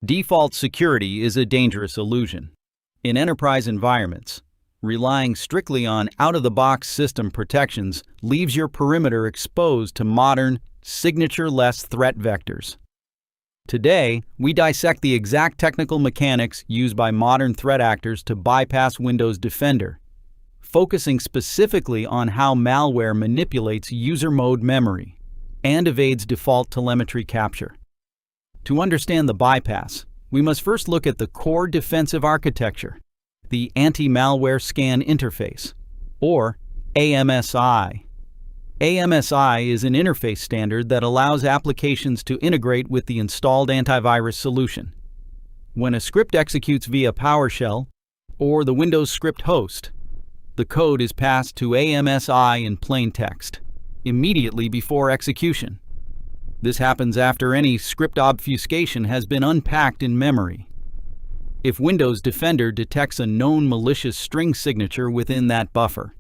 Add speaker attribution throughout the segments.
Speaker 1: Default security is a dangerous illusion. In enterprise environments, relying strictly on out-of-the-box system protections leaves your perimeter exposed to modern, signature-less threat vectors. Today, we dissect the exact technical mechanics used by modern threat actors to bypass Windows Defender, focusing specifically on how malware manipulates user mode memory and evades default telemetry capture. To understand the bypass, we must first look at the core defensive architecture, the Anti-Malware Scan Interface, or AMSI. AMSI is an interface standard that allows applications to integrate with the installed antivirus solution. When a script executes via PowerShell or the Windows script host, the code is passed to AMSI in plain text, immediately before execution. This happens after any script obfuscation has been unpacked in memory. If Windows Defender detects a known malicious string signature within that buffer,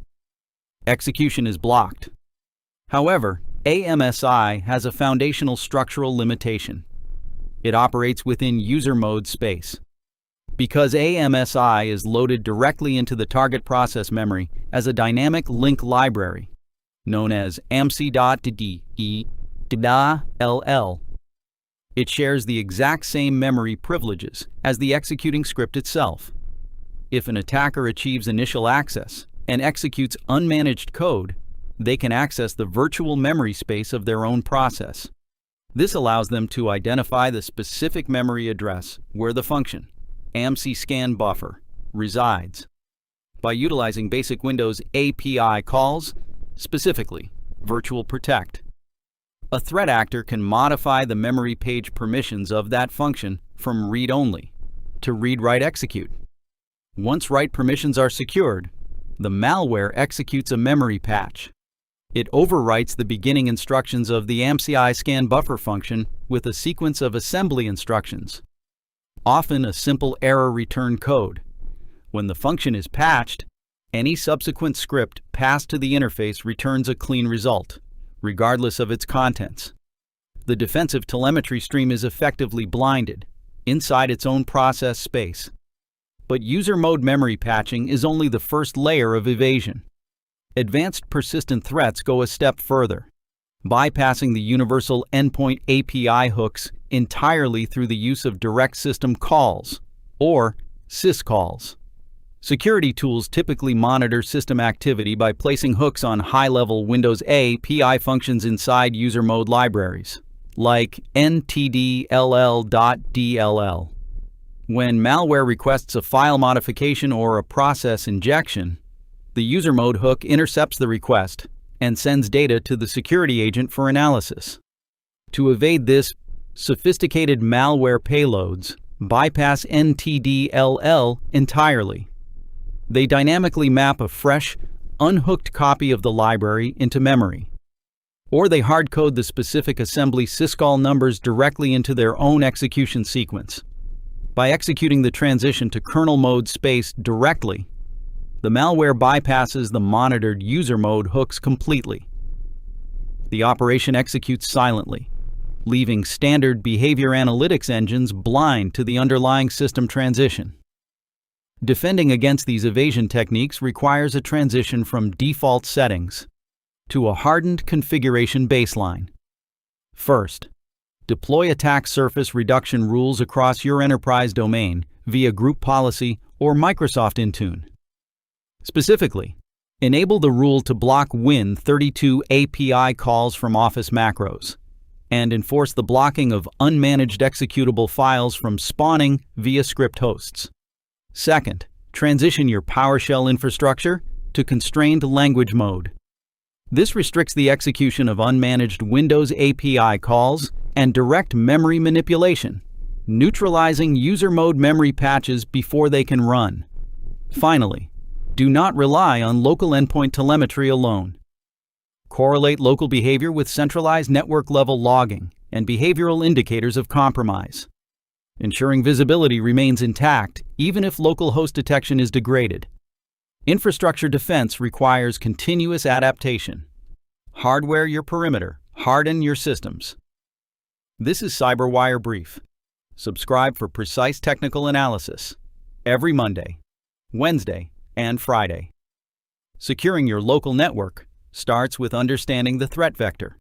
Speaker 1: execution is blocked. However, AMSI has a foundational structural limitation. It operates within user mode space. Because AMSI is loaded directly into the target process memory as a dynamic link library, known as amsi.dll, it shares the exact same memory privileges as the executing script itself. If an attacker achieves initial access and executes unmanaged code, they can access the virtual memory space of their own process. This allows them to identify the specific memory address where the function, AMSI scan buffer, resides. By utilizing basic Windows API calls, specifically virtual protect, a threat actor can modify the memory page permissions of that function from read-only to read-write execute. Once write permissions are secured, the malware executes a memory patch. It overwrites the beginning instructions of the AMSI scan buffer function with a sequence of assembly instructions, often a simple error return code. When the function is patched, any subsequent script passed to the interface returns a clean result, regardless of its contents. The defensive telemetry stream is effectively blinded inside its own process space. But user mode memory patching is only the first layer of evasion. Advanced persistent threats go a step further, bypassing the universal endpoint API hooks entirely through the use of direct system calls, or syscalls. Security tools typically monitor system activity by placing hooks on high-level Windows API functions inside user mode libraries, like ntdll.dll. When malware requests a file modification or a process injection, the user mode hook intercepts the request and sends data to the security agent for analysis. To evade this, sophisticated malware payloads bypass ntdll entirely. They dynamically map a fresh, unhooked copy of the library into memory, or they hardcode the specific assembly syscall numbers directly into their own execution sequence. By executing the transition to kernel mode space directly, the malware bypasses the monitored user mode hooks completely. The operation executes silently, leaving standard behavior analytics engines blind to the underlying system transition. Defending against these evasion techniques requires a transition from default settings to a hardened configuration baseline. First, deploy attack surface reduction rules across your enterprise domain via group policy or Microsoft Intune. Specifically, enable the rule to block Win32 API calls from Office macros, and enforce the blocking of unmanaged executable files from spawning via script hosts. Second, transition your PowerShell infrastructure to constrained language mode. This restricts the execution of unmanaged Windows API calls and direct memory manipulation, neutralizing user mode memory patches before they can run. Finally, do not rely on local endpoint telemetry alone. Correlate local behavior with centralized network-level logging and behavioral indicators of compromise, ensuring visibility remains intact even if local host detection is degraded. Infrastructure defense requires continuous adaptation. Hardware your perimeter, harden your systems. This is CyberWire Brief. Subscribe for precise technical analysis every Monday, Wednesday, and Friday. Securing your local network starts with understanding the threat vector.